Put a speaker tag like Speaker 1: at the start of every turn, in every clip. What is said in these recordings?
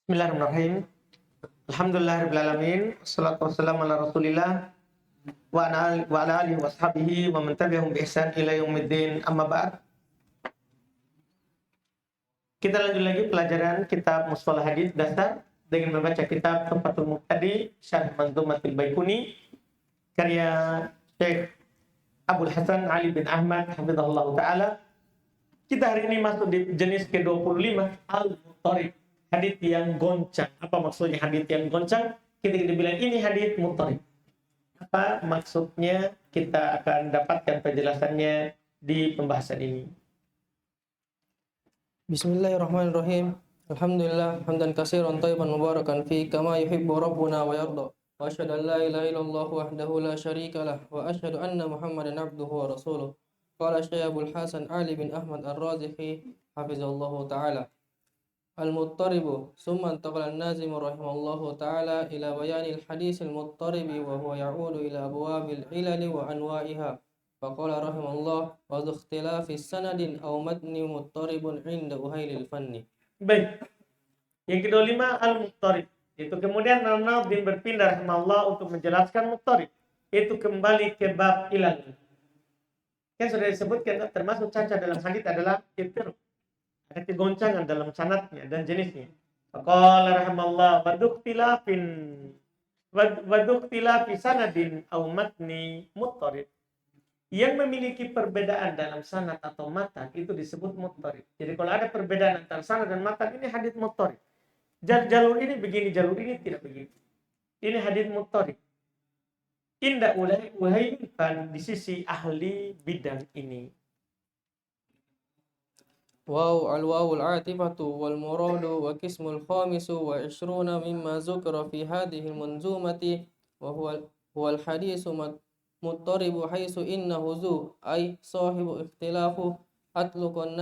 Speaker 1: Bismillahirrahmanirrahim. Alhamdulillahirrahmanirrahim. Assalatu wassalamu ala rasulillah wa ala alihi wa sahbihi wa man tabi'ahum bi ihsan ila yaumiddin, amma ba'd. Kita lanjut lagi pelajaran kitab Mustalah Hadits dasar dengan membaca kitab Tuhfatul Muqtadi Syarh Manzumatil Baikuni karya Syekh Abdul Hasan Ali bin Ahmad hafizahullah taala. Kita hari ini masuk di jenis ke-25, al-muttarib. Hadits yang goncang. Apa maksudnya hadits yang goncang? Ketika dibilang ini hadits muttarib, apa maksudnya? Kita akan dapatkan penjelasannya di pembahasan ini.
Speaker 2: Bismillahirrahmanirrahim. Alhamdulillah hamdan katsiran thayyiban mubarakan fi kama yuhibbu rabbuna wa yarda. Wa asyhadu an la ilaha illallah wahdahu la syarika lah wa asyhadu anna Muhammadan abduhu wa rasuluh. Qala Syekh Abdul Hasan Ali bin Ahmad Ar-Razihi hafizallahu taala. Al-muttaribu summa intaqala an-nazim rahimallahu taala ila bayanil hadis al-muttaribi wa huwa ya'udu ila abwabil ilal wa anwa'iha. Faqala rahimahullah wa dhu ikhtilafi sanadin aw matni muttaribun 'inda uhailil fanni.
Speaker 1: Baik. Yang ke-25 al-muttarib. Itu kemudian Al-Nadhim berpindah rahimahullah untuk menjelaskan muttarib. Itu kembali ke bab ilal. Kan sudah disebutkan termasuk cacat dalam hadits adalah ittirab. Ada kegoncangan dalam sanadnya dan jenisnya. Faqala rahimallahu waduktilafi sanadin aw matni muttarib. Yang memiliki perbedaan dalam sanad atau matan itu disebut muttarib. Jadi kalau ada perbedaan antara sanad dan matan, ini hadits muttarib. Jalur ini begini, jalur ini tidak begini. Ini hadits muttarib. Inda uhailifan, di sisi ahli bidang ini.
Speaker 2: Waw al-wawul atifatu wal muradu wa qismul khamisu wa 20 mimma zukira fi hadhihi al-manzumati wa huwa al-hadisu muttaribu haythu innahu zu ay sahibu ikhtilafu atlaqan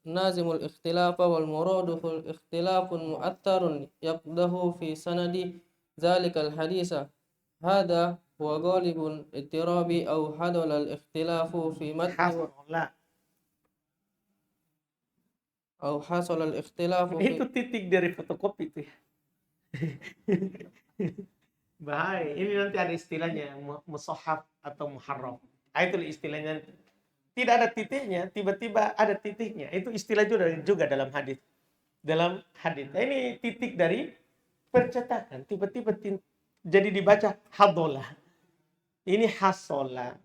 Speaker 2: nazimul ikhtilafa wal muradu fil ikhtilafun mu'attarun yaqdahu fi sanadi zalikal hadisa hada wa ghalibun ittirabi aw hadala al-ikhtilafu fi matni aw hasala al-ikhtilafu
Speaker 1: Itu titik dari fotokopi itu ya. Bahaya. Ini nanti ada istilahnya musahaf atau muharram. Itu istilahnya. Tidak ada titiknya, tiba-tiba ada titiknya. Itu istilah juga dalam hadis. Dalam hadis. Ini titik dari percetakan. Tiba-tiba jadi dibaca hadolah. Ini hasola.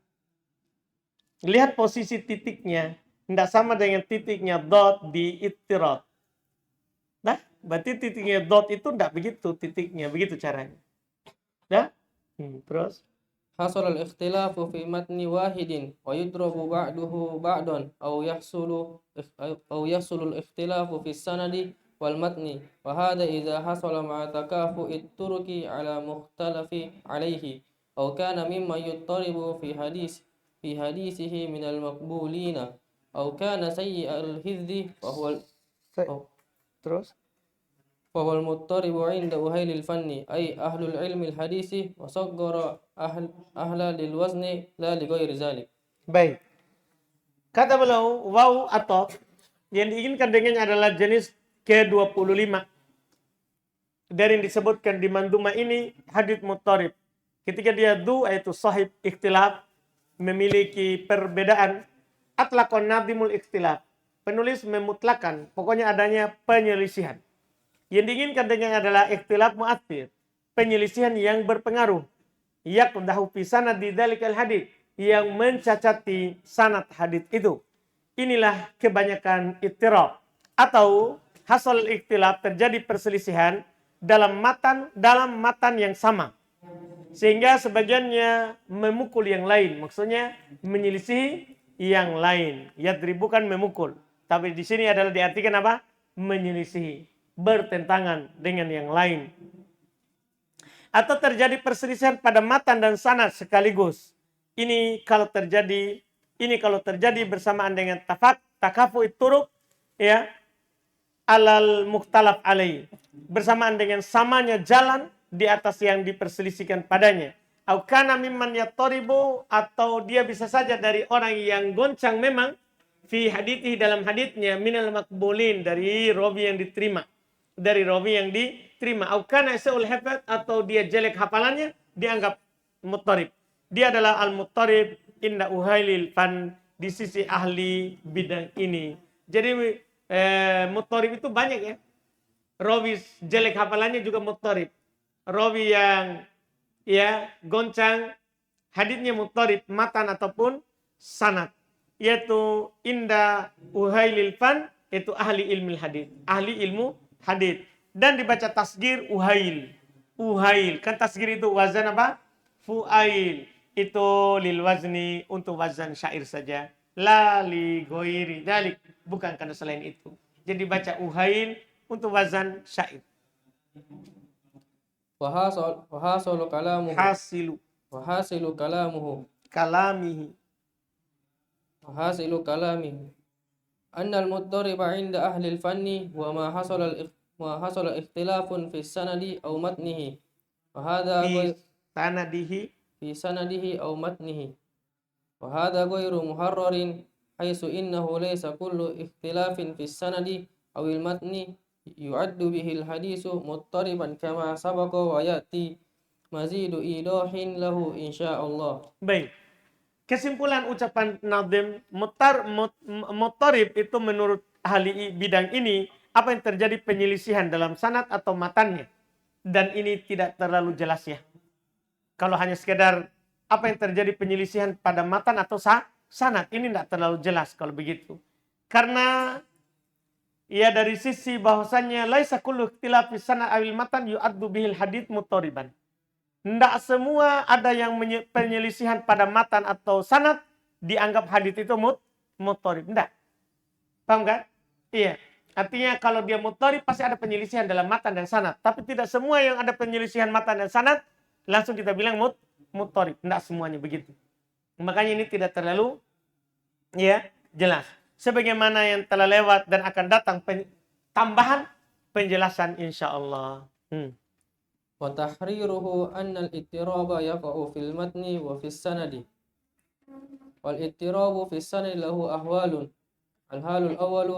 Speaker 1: Lihat posisi titiknya. Tidak sama dengan titiknya dot di ittirad. Nah, berarti titiknya dot itu tidak begitu titiknya. Begitu caranya. Nah, terus.
Speaker 2: hasal al-ikhtilafu fi matni wahidin wa yudrabu ba'duhu ba'dan aw yahsulu al-ikhtilafu fi sanadi wal matni wa hadha idza hasala ma'a takafu'i turuki ala mukhtalafi alayhi aw kana mimma yuttaribu fi hadisihi min al-maqbulina aw kana sayyi al-hifdhi wa huwa
Speaker 1: Terus.
Speaker 2: وهو المضطرب عند أهل الفن أي أهل العلم الحديث وصغر أهل للوزن لا لغير ذلك.
Speaker 1: Baik. Kata beliau, waw atau yang diinginkan dengannya adalah jenis ke-25. Dari yang disebutkan di manduma ini hadits muttarib. Ketika dia yaitu sahib ikhtilaf, memiliki perbedaan, atlaqan nadimul ikhtilaf. Penulis memutlakan, pokoknya adanya penyelisihan. Yang diinginkan dengan adalah ikhtilaf mu'athir, penyelisihan yang berpengaruh. Yaqdahu fi sanad di dzalikal hadits, yang mencacati sanad hadits itu. Inilah kebanyakan ittirab atau hasil ikhtilaf, terjadi perselisihan dalam matan yang sama. Sehingga sebagiannya memukul yang lain, maksudnya menyelisihi yang lain. Yadribukan memukul. Tapi di sini adalah diartikan apa? Menyelisihi, bertentangan dengan yang lain. Atau terjadi perselisihan pada matan dan sanad sekaligus. Ini kalau terjadi bersamaan dengan takafu turuk ya alal mukhtalaf alai, bersamaan dengan samanya jalan di atas yang diperselisihkan padanya. Au kana mimman yattaribu, atau dia bisa saja dari orang yang goncang memang fi hadithi dalam hadithnya minal makbulin dari rawi yang diterima. Dari rawi yang diterima. Au kana sa'ul hafad atau dia jelek hafalannya dianggap muttarib. Dia adalah al-muttarib inda uhailil fan di sisi ahli bidang ini. Jadi muttarib itu banyak ya. Rawi jelek hafalannya juga muttarib. Rawi yang ya goncang haditsnya muttarib matan ataupun sanad, yaitu inda uhailil fan, itu ahli ilmu hadits, ahli ilmu hadits. Dan dibaca tasgir uhail. Uhail kan tasgir itu wazan apa? Fuail. Itu lil wazni, untuk wazan syair saja. La li ghairi dalik, bukan karena selain itu. Jadi baca uhail untuk wazan syair.
Speaker 2: وحاصل كلامه
Speaker 1: Hasilu
Speaker 2: وحاصل كلامه
Speaker 1: kalamihi.
Speaker 2: وحاصل كلامه أن المضطرب عند أهل الفن ما حصل اختلاف في السند أو متنه وهذا
Speaker 1: Fi sanadihi.
Speaker 2: في سنده أو متنه وهذا غير محرر حيث إنه ليس كل اختلاف في السند أو المتن يعد به الحديث مضطربا كما سبق ويأتي مزيد إيضاح له إن شاء الله.
Speaker 1: Baik. Kesimpulan ucapan Nadhim, muttarib itu menurut ahli bidang ini apa yang terjadi penyelisihan dalam sanad atau matannya. Dan ini tidak terlalu jelas ya. Kalau hanya sekedar apa yang terjadi penyelisihan pada matan atau sanad, ini tidak terlalu jelas kalau begitu. Karena ya dari sisi bahwasannya laisa kullu ikhtilafi sanad awil matan yu'addu bihil hadits muttariban. Tidak semua ada yang penyelisihan pada matan atau sanad dianggap hadits itu muttarib. Tidak. Paham kan? Iya. Artinya kalau dia muttarib pasti ada penyelisihan dalam matan dan sanad. Tapi tidak semua yang ada penyelisihan matan dan sanad langsung kita bilang muttarib. Tidak semuanya begitu. Makanya ini tidak terlalu ya jelas. Sebagaimana yang telah lewat dan akan datang tambahan penjelasan insyaallah.
Speaker 2: وتحريره أن الاضطراب يقع في المتن وفي السند والاضطراب في السند له أحوال. الحال الأول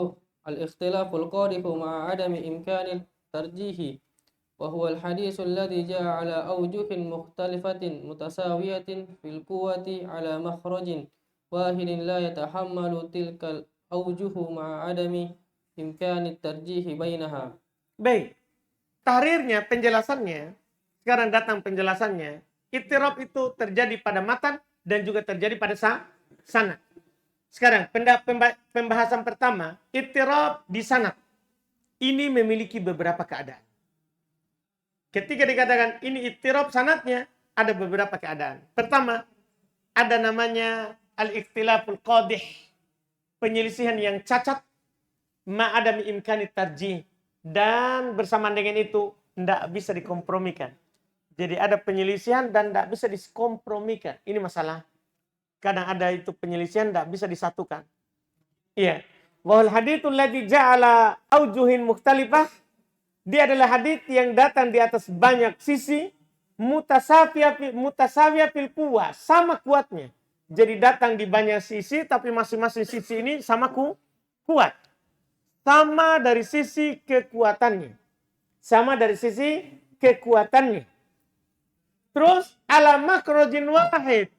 Speaker 2: الاختلاف القادح مع عدم إمكان الترجيح وهو الحديث الذي جاء على أوجه مختلفة متساوية في القوة على مخرج واحد لا يتحمل تلك الأوجه مع عدم إمكان الترجيح بينها.
Speaker 1: Baik. Tahrirnya, penjelasannya, sekarang datang penjelasannya. Ittirab itu terjadi pada matan dan juga terjadi pada sanad. Sekarang pembahasan pertama, ittirab di sanad. Ini memiliki beberapa keadaan. Ketika dikatakan ini ittirab sanadnya, ada beberapa keadaan. Pertama, ada namanya al-ikhtilaful qadih, penyelisihan yang cacat, ma'adami imkani tarjih. Dan bersamaan dengan itu tidak bisa dikompromikan. Jadi ada penyelisihan dan tidak bisa dikompromikan. Ini masalah. Kadang ada itu penyelisihan tidak bisa disatukan. Iya. Wahul hadithul ladzi ja'ala aujuhin mukhtalifah. Dia adalah hadits yang datang di atas banyak sisi. Mutasawiyah fil quwwah. Sama kuatnya. Jadi datang di banyak sisi tapi masing-masing sisi ini sama kuat. Sama dari sisi kekuatannya. Sama dari sisi kekuatannya. Terus ala makrojin wahid.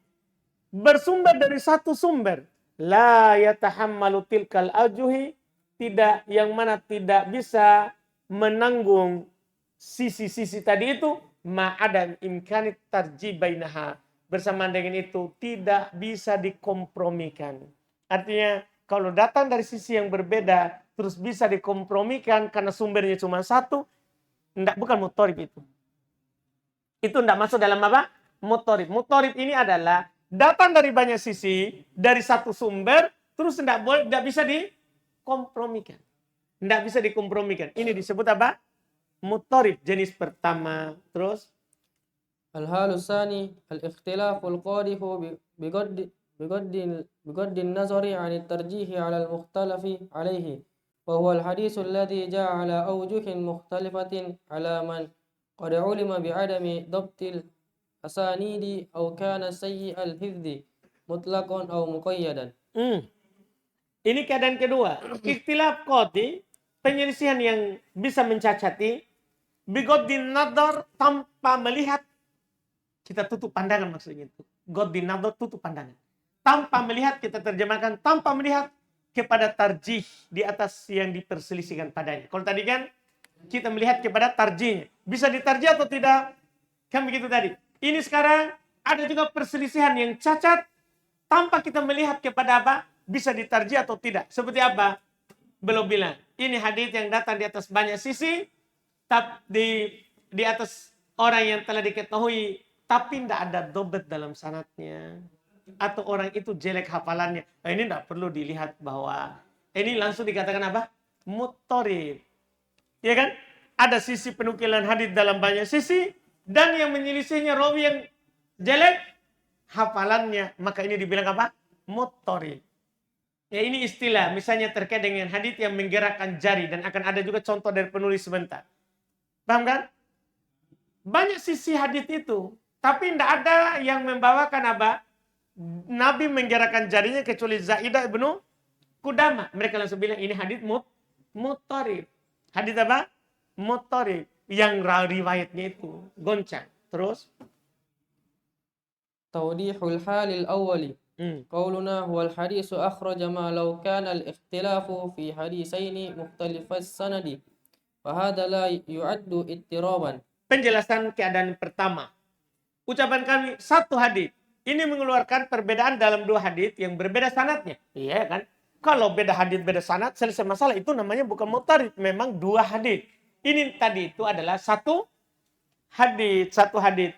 Speaker 1: Bersumber dari satu sumber. La yatahammalu tilkal ajuhi. Tidak, yang mana tidak bisa menanggung sisi-sisi tadi itu. Ma'adam imkanit tarjih bainaha. Bersamaan dengan itu tidak bisa dikompromikan. Artinya kalau datang dari sisi yang berbeda terus bisa dikompromikan karena sumbernya cuma satu, bukan muttarib itu. Itu tidak masuk dalam apa? Muttarib. Muttarib ini adalah datang dari banyak sisi, dari satu sumber, terus tidak bisa dikompromikan. Tidak bisa dikompromikan. Ini disebut apa? Muttarib jenis pertama. Terus
Speaker 2: الحال الثاني الاختلاف القادح بغض النظر عن الترجيح على المختلف عليه وهو الحديث الذي جاء على أوجه مختلفة على من قد علم بعدم ضبط الأسانيد أو كان سيء الحفظ مطلقا أو مقيدا.
Speaker 1: Ini keadaan kedua. Ikhtilaf qati, penyelisihan yang bisa mencacati, bigoddin nadar, tanpa melihat. Kita tutup pandangan maksudnya itu. Goddin nadar, tutup pandangan. Tanpa melihat, kita terjemahkan tanpa melihat kepada tarjih di atas yang diperselisihkan padanya. Kalau tadi kan kita melihat kepada tarjihnya. Bisa ditarjih atau tidak? Kan begitu tadi. Ini sekarang ada juga perselisihan yang cacat tanpa kita melihat kepada apa? Bisa ditarjih atau tidak. Seperti apa? Belum bilang. Ini hadis yang datang di atas banyak sisi, tapi di atas orang yang telah diketahui, tapi tidak ada dobet dalam sanadnya. Atau orang itu jelek hafalannya. Nah, ini tidak perlu dilihat bahwa ini langsung dikatakan apa? Muttorib. Ya kan? Ada sisi penukilan hadis dalam banyak sisi, dan yang menyelisihnya rawi yang jelek hafalannya, maka ini dibilang apa? Muttorib. Ya, ini istilah, misalnya terkait dengan hadis yang menggerakkan jari, dan akan ada juga contoh dari penulis sebentar. Paham kan? Banyak sisi hadis itu, tapi tidak ada yang membawakan apa? Nabi menggerakkan jarinya kecuali Zaidah ibnu Qudamah. Mereka langsung bilang ini hadis muttarib. Hadis apa? Muttarib. Yang riwayatnya itu goncang. Terus?
Speaker 2: Tawdihul halil awwali. قولنا هو الحديث أخرج ما لو كان الاختلاف في حديثين مختلف السند فهذا لا يعد اضطرابا.
Speaker 1: Penjelasan keadaan pertama. Ucapan kami satu hadis. Ini mengeluarkan perbedaan dalam dua hadis yang berbeda sanadnya. Iya kan? Kalau beda hadis beda sanad, selesai masalah. Itu namanya bukan muttarib, memang dua hadis. Ini tadi itu adalah satu hadis.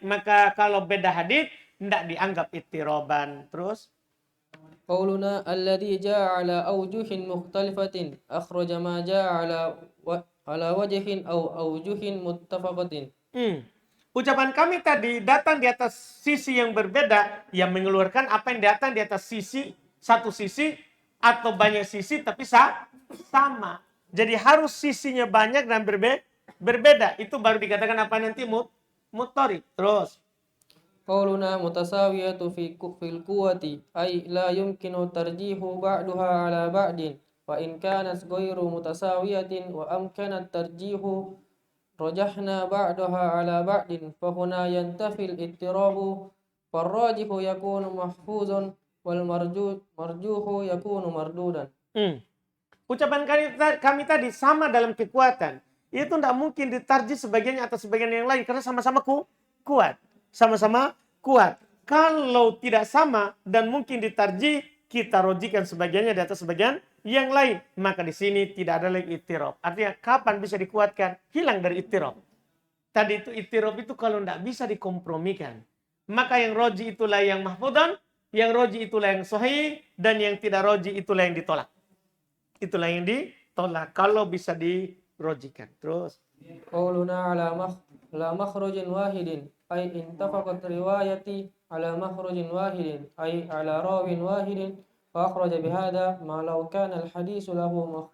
Speaker 1: Maka kalau beda hadis tidak dianggap ittiroban. Terus?
Speaker 2: قولنا الذي جاء على أوجه مختلفة أخرج ما جاء على وجه أو أوجه متفقة.
Speaker 1: Ucapan kami tadi datang di atas sisi yang berbeda, yang mengeluarkan apa yang datang di atas sisi, satu sisi atau banyak sisi tapi sama. Jadi harus sisinya banyak dan berbeda. Itu baru dikatakan apa nanti muttarib. Terus?
Speaker 2: قولنا متساوية في القوة أي لا يمكن ترجيح بعضها على بعض وإن كانت غير متساوية وأمكن الترجيح رجحنا بعضها على بعض فهنا ينتفي الاضطراب فالراجح يكون محفوظا والمرجوح يكون مردودا.
Speaker 1: Ucapan kami tadi sama dalam kekuatan. Itu tidak mungkin ditarjih sebagiannya atas sebagian yang lain karena sama-sama kuat. Sama-sama kuat. Kalau tidak sama dan mungkin ditarjih, kita rojikan sebagiannya di atas sebagian yang lain. Maka di sini tidak ada lagi ittirab. Artinya kapan bisa dikuatkan? Hilang dari ittirab. Tadi itu ittirab itu kalau tidak bisa dikompromikan. Maka yang roji itulah yang mahfudan, yang roji itulah yang sahih, dan yang tidak roji itulah yang ditolak. Itulah yang ditolak kalau bisa dirojikan. Terus?
Speaker 2: Qauluna ala makhrajin wahidin ay intafaqat riwayati ala makhrajin wahidin ay ala rawin wahidin fa akhraja bihadha ma law kana al hadithu lahu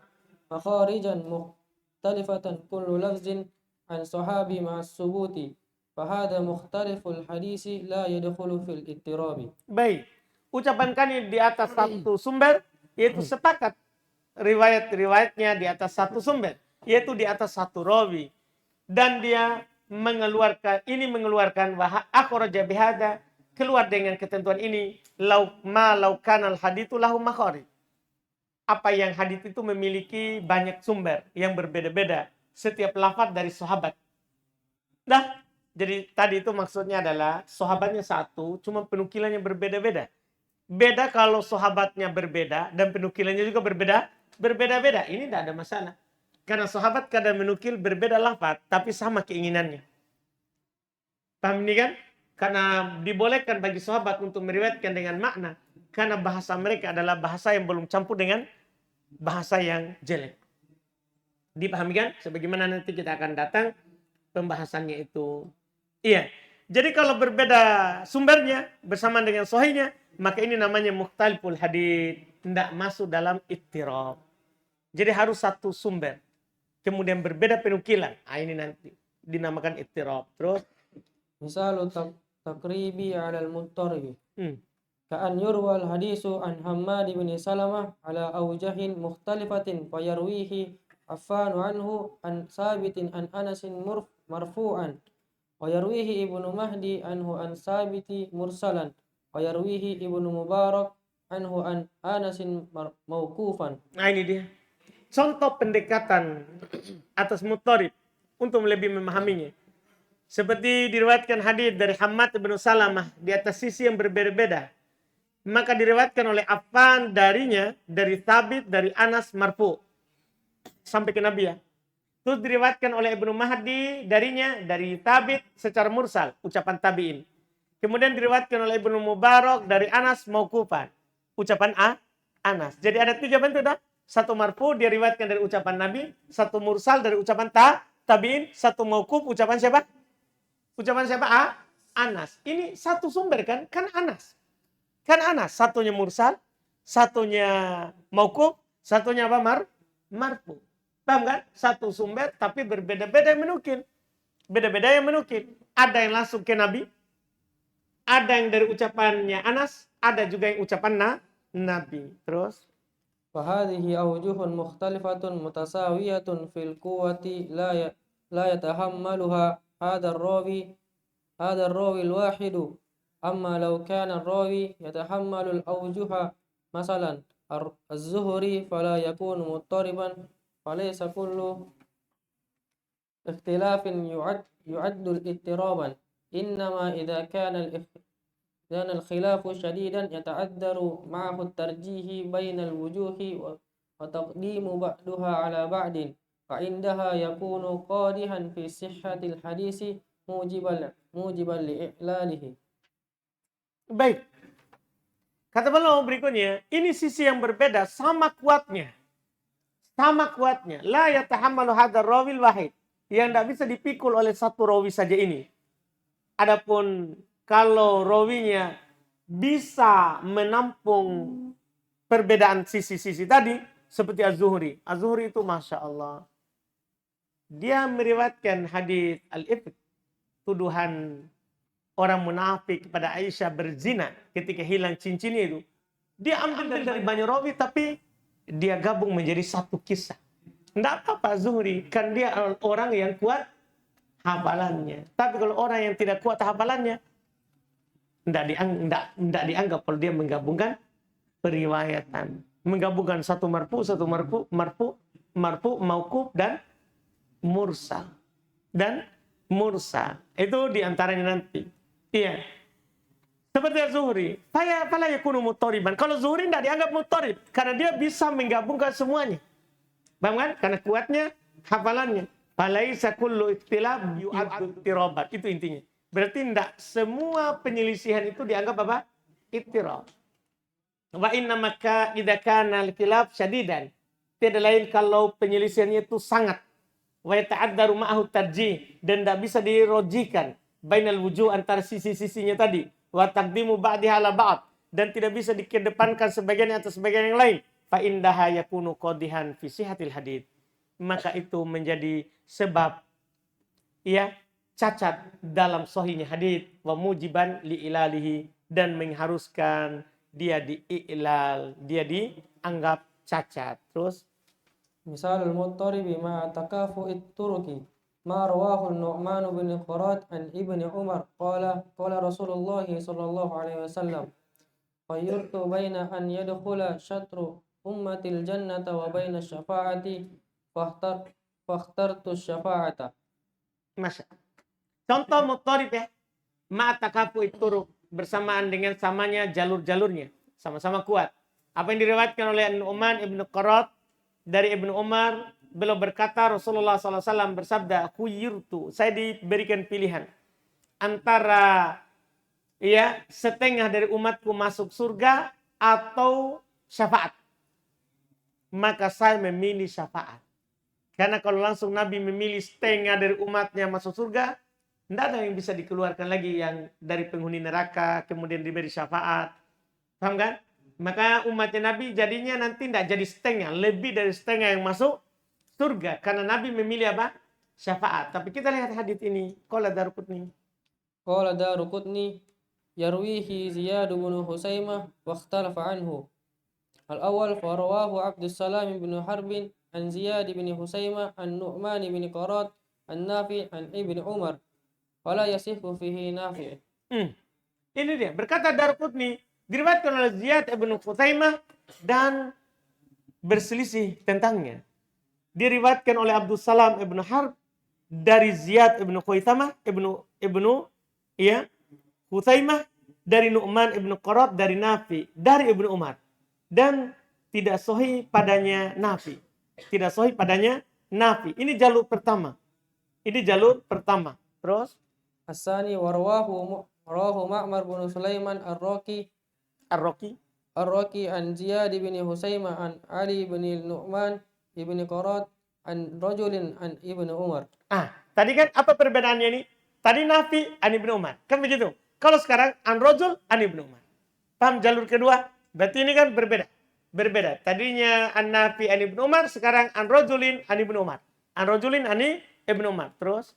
Speaker 2: makharijan mukhtalifatan kullu lafzin an sahabi ma subuti fa hadha mukhtaliful hadisi la yadkhulu fil ittirabi.
Speaker 1: Baik. Ucapan kami di atas satu sumber yaitu sepakat riwayat-riwayatnya di atas satu sumber, yaitu di atas satu rawi, dan dia mengeluarkan bahwa akhraja bihadza, keluar dengan ketentuan ini, lau kanal haditsu lahu makharij. Apa yang hadits itu memiliki banyak sumber yang berbeda-beda, setiap lafaz dari sahabat. Nah, jadi tadi itu maksudnya adalah sahabatnya satu, cuma penukilannya berbeda-beda. Beda kalau sahabatnya berbeda dan penukilannya juga berbeda-beda. Ini tidak ada masalah. Karena sahabat kadang menukil berbeda lafaz, tapi sama keinginannya. Paham ini kan? Karena dibolehkan bagi sahabat untuk meriwayatkan dengan makna. Karena bahasa mereka adalah bahasa yang belum campur dengan bahasa yang jelek. Dipahami kan? Sebagaimana nanti kita akan datang pembahasannya itu. Iya. Jadi kalau berbeda sumbernya bersamaan dengan sahihnya, maka ini namanya mukhtaliful hadits. Tidak masuk dalam ittirab. Jadi harus satu sumber. Kemudian berbeda penukilan. Ini nanti dinamakan ittirab. Terus?
Speaker 2: Misalu takribi ala al-muttarib. كأن يروى الحديث عن حماد بن سلمة على أوجه مختلفة فيرويه عفان عنه عن ثابت عن أنس مرفوعا ويرويه ابن مهدي عنه عن ثابت مرسلا ويرويه ابن مبارك عنه عن أنس موقوفا.
Speaker 1: Nah ini dia. Contoh pendekatan atas muttarib untuk lebih memahaminya. Seperti diriwayatkan hadis dari Hammad bin Salamah di atas sisi yang berbeda-beda. Maka diriwayatkan oleh Affan darinya, dari Thabit, dari Anas marfu sampai ke Nabi ya. Terus diriwayatkan oleh Ibnu Mahdi darinya, dari Thabit secara mursal, ucapan tabi'in. Kemudian diriwayatkan oleh Ibnu Mubarak dari Anas mauqufan, ucapan Anas. Jadi ada 3 bentuk dah. Satu marfu dia riwayatkan dari ucapan Nabi, satu mursal dari ucapan tabi'in, satu mauquf ucapan siapa? Ucapan siapa? Anas. Ini satu sumber kan? Kan Anas. Kan Anas. Satunya mursal, satunya mauquf, satunya apa? Marfu. Paham kan? Satu sumber tapi berbeda-beda yang menukil. Beda-beda yang menukil. Ada yang langsung ke Nabi, ada yang dari ucapannya Anas, ada juga yang ucapan Nabi. Terus
Speaker 2: فهذه أوجه مختلفة متساوية في القوة لا يتحملها هذا الراوي الواحد. أما لو كان الراوي يتحمل الأوجه مثلا الزهري فلا يكون مضطربا فليس كل اختلاف يعد اضطرابا إنما إذا كان الخلاف شديدا يتعذر معه الترجيح بين الوجوه وتقديم بعضها على بعض فعندها يكون قادحا في صحة الحديث موجبا لإعلاله.
Speaker 1: baik. Kata beliau berikutnya, ini sisi yang berbeda sama kuatnya. Sama kuatnya. La yatahammalu hadzal rawil wahid. Yang tidak bisa dipikul oleh satu rawi saja ini. Adapun kalau rawinya bisa menampung perbedaan sisi-sisi tadi, seperti Az-Zuhri. Az-Zuhri itu Masya Allah. Dia meriwayatkan hadis al-ifk, tuduhan orang munafik kepada Aisyah berzina ketika hilang cincinnya itu. Dia ambil dari banyak rawi tapi dia gabung menjadi satu kisah. Tidak apa-apa Zuhri, kan dia orang yang kuat hafalannya. Tapi kalau orang yang tidak kuat hafalannya, tidak dianggap kalau dia menggabungkan periwayatan. Menggabungkan satu marfu, mauquf dan mursal. Itu diantaranya nanti. Iya. Seperti Zuhri. Fala yakunu muttoriban. Kalau Zuhri tidak dianggap muttorib. Karena dia bisa menggabungkan semuanya. Paham kan? Karena kuatnya hafalannya. Falaisa kullu ikhtilaf yu'addu ittirabat. Itu intinya. Berarti tidak semua penyelisihan itu dianggap apa? Ittirab. Wa inna maka idza kana al-khilaf syadidan. Tidak lain kalau penyelisihannya itu sangat. Wa yata'addaru ma'ahu tarjih. Dan tidak bisa dirojikan. Bainal wujuh antara sisi-sisinya tadi. Wa taqdimu ba'diha ala ba'd. Dan tidak bisa dikedepankan sebagian atas sebagian yang lain. Fa indaha yakunu qadihan fi sihatil hadits. Maka itu menjadi sebab ya cacat dalam sahihnya hadits wa mujiban li ilalihi, dan mengharuskan dia diilal, dia dianggap cacat. Terus
Speaker 2: مثال المضطرب مع تكافؤ الطرق ما رواه النعمان بن قرات عن ابن عمر قال رسول الله صلى الله عليه وسلم خيرت بين أن يدخل شطر أمة الجنة وبين الشفاعة فاخترت الشفاعة.
Speaker 1: Masya. Contoh muttarib ya. Ma'atakafu itturuk. Bersamaan dengan samanya jalur-jalurnya. Sama-sama kuat. Apa yang diriwayatkan oleh Nu'man ibn Qarat dari Ibnu Umar. Beliau berkata Rasulullah SAW bersabda, khuyirtu. Saya diberikan pilihan. Antara ya setengah dari umatku masuk surga atau syafaat. Maka saya memilih syafaat. Karena kalau langsung Nabi memilih setengah dari umatnya masuk surga, tidak ada yang bisa dikeluarkan lagi yang dari penghuni neraka, kemudian diberi syafaat. Paham kan? Maka umatnya Nabi jadinya nanti tidak jadi setengah, lebih dari setengah yang masuk surga. Karena Nabi memilih apa? Syafaat. Tapi kita lihat hadits ini. Qala Daruqutni.
Speaker 2: قال دار قطني يرويه زياد بن خزيمة واختلف عنه. الأول فرواه عبد السلام بن حرب عن زياد بن خزيمة عن نعمان بن قراد عن نافع عن ابن عمر ولا يصح فيه نافع.
Speaker 1: Ini dia, berkata Darqutni, diriwayatkan oleh Ziyad ibn Khuzaimah dan berselisih tentangnya. Diriwayatkan oleh Abdul Salam ibn Harb dari Ziyad ibn Khuzaimah Khuzaimah dari Nu'man ibn Qarad dari Nafi dari Ibnu Umar, dan tidak sahih padanya Nafi. Tidak sahih padanya Nafi. Ini jalur pertama. Terus
Speaker 2: As-sani rawahu Ma'mar bin Sulaiman Ar-Raqi an Ziyad bin Husaimah an Ali bin Nu'man ibn Qarad an rajulin an Ibnu Umar.
Speaker 1: Tadi kan apa perbedaannya ini? Tadi Nafi an Ibnu Umar. Kan begitu. Kalau sekarang an rajul an Ibnu Umar. Paham jalur kedua? Berarti ini kan berbeda. Tadinya an Nafi an Ibnu Umar, sekarang an rajulin an Ibnu Umar. An rajulin an Ibnu Umar. Terus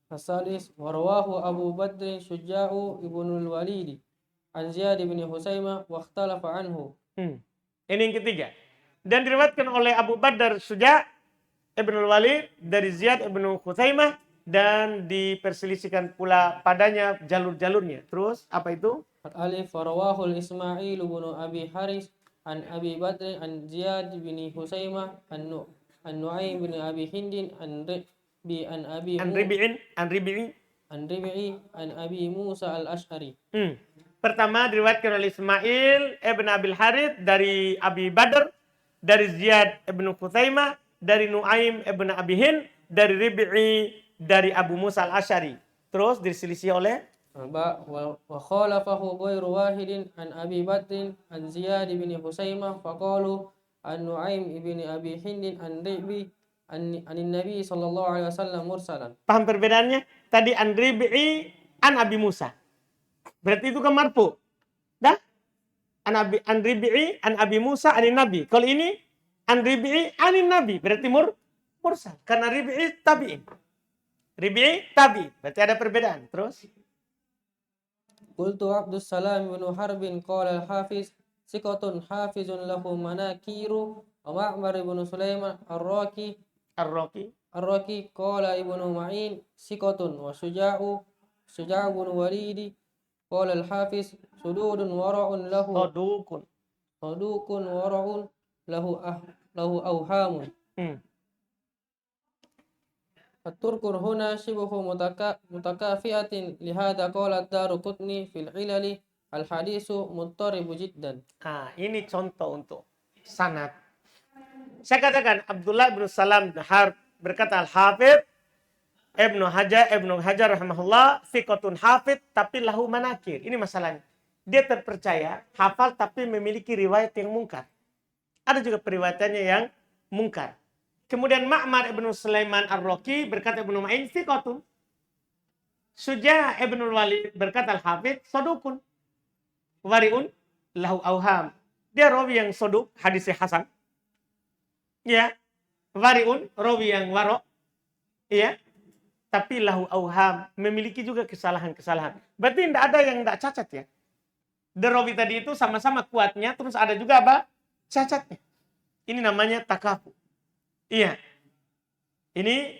Speaker 2: As-sadis warawahu Abu Badr Syuja'u ibnul Walid an Ziyad bin Husaimah wa ikhtalafa anhu.
Speaker 1: Ini yang ketiga. Dan diriwayatkan oleh Abu Badr Syuja' ibnul Walid dari Ziyad ibn Husaimah dan diperselisihkan pula padanya jalur-jalurnya. Terus apa itu?
Speaker 2: Al-alif warawahu Ismail bin Abi Haris an Abi Badr an Ziyad bin Husaimah an Nu'aim bin Abi Hindin an Ribi'i an Abi Musa al-Ash'ari.
Speaker 1: Pertama diriwayatkan oleh Ismail ibn Abil Harith dari Abi Badr, dari Ziyad ibn Husaimah, dari Nu'aim ibn Abi Hind, dari Ribi'i, dari Abu Musa al-Ash'ari. Terus diselisih oleh
Speaker 2: wa khalafahu ghairu wahidin an Abi Badr an Ziyad bin Husaimah faqalu an Nu'aim ibn Abi Hind an Ribi'i an Nabi sallallahu alaihi wasallam mursalan.
Speaker 1: Paham perbedaannya? Tadi an Ribi'i an Abi Musa. Berarti itu kan marfu. Dah? An Ribi'i an Abi Musa anin Nabi. Kalau ini an Ribi'i anin Nabi, berarti mursal. Karena Ribi'i tabi'in. Berarti ada perbedaan. Terus
Speaker 2: Qultu Abdus Salam bin Harbin qala al-Hafiz siqatun hafizun lahu manakiru wa Ma'mar bin Sulaiman Ar-Raqi qala Ibnu Ma'in siqatun wa Syuja'u bin Walid qala al-Hafiz sududun wara'un lahu sadukun wara'un lahu awhamun. At-turkur huna shibuhu mutakafiatin lihada qala ad-Daruqutni fil ilali al-hadisu muttaribu jiddan.
Speaker 1: Ini contoh untuk sanad. Saya katakan Abdullah bin Salam bin Harb berkata al-Hafidh Ibnu Hajar rahimahullah thiqatun hafidh tapi lahu manakir. Ini masalahnya. Dia terpercaya, hafal tapi memiliki riwayat yang mungkar. Ada juga periwayatannya yang mungkar. Kemudian Ma'mar ibn Sulaiman Ar-Raqi berkata Ibnu Ma'in thiqatun. Syuja' ibnul Walid berkata al-Hafidh sadukun. Wari'un lahu awham. Dia rawi yang saduk, hadisnya hasan. Ya. Wari'un, rawi yang waro'. Ya. Tapi lahu awham, memiliki juga kesalahan-kesalahan. Berarti tidak ada yang tidak cacat ya. Rawi tadi itu sama-sama kuatnya, terus ada juga apa? Cacatnya. Ini namanya takafu. Iya. Ini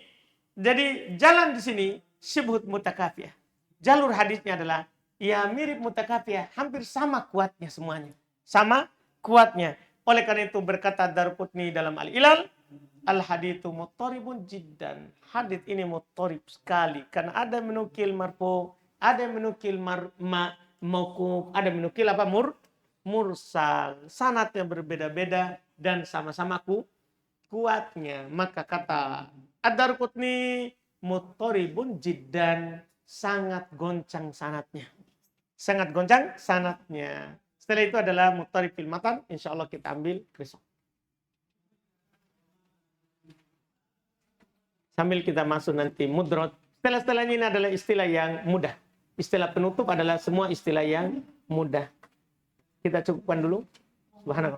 Speaker 1: jadi jalan di sini syibhut mutakafiyah. Jalur hadisnya adalah ya mirip mutakafiyah, hampir sama kuatnya semuanya. Sama kuatnya. Oleh karena itu berkata Darqutni dalam Al-Ilal, al-haditsu muttaribun jiddan. Hadis ini muttarib sekali karena ada menukil marfu, ada menukil mauquf, ada menukil apa mursal. Sanadnya berbeda-beda dan sama-sama kuatnya. Maka kata Ad-Darqutni muttaribun jiddan, sangat goncang sanadnya. Setelah itu adalah muttarib fil matan, insyaallah kita ambil besok. Sambil kita masuk nanti mudrad. Setelah-setelahnya ini adalah istilah yang mudah. Istilah penutup adalah semua istilah yang mudah. Kita cukupkan dulu. Subhanallah.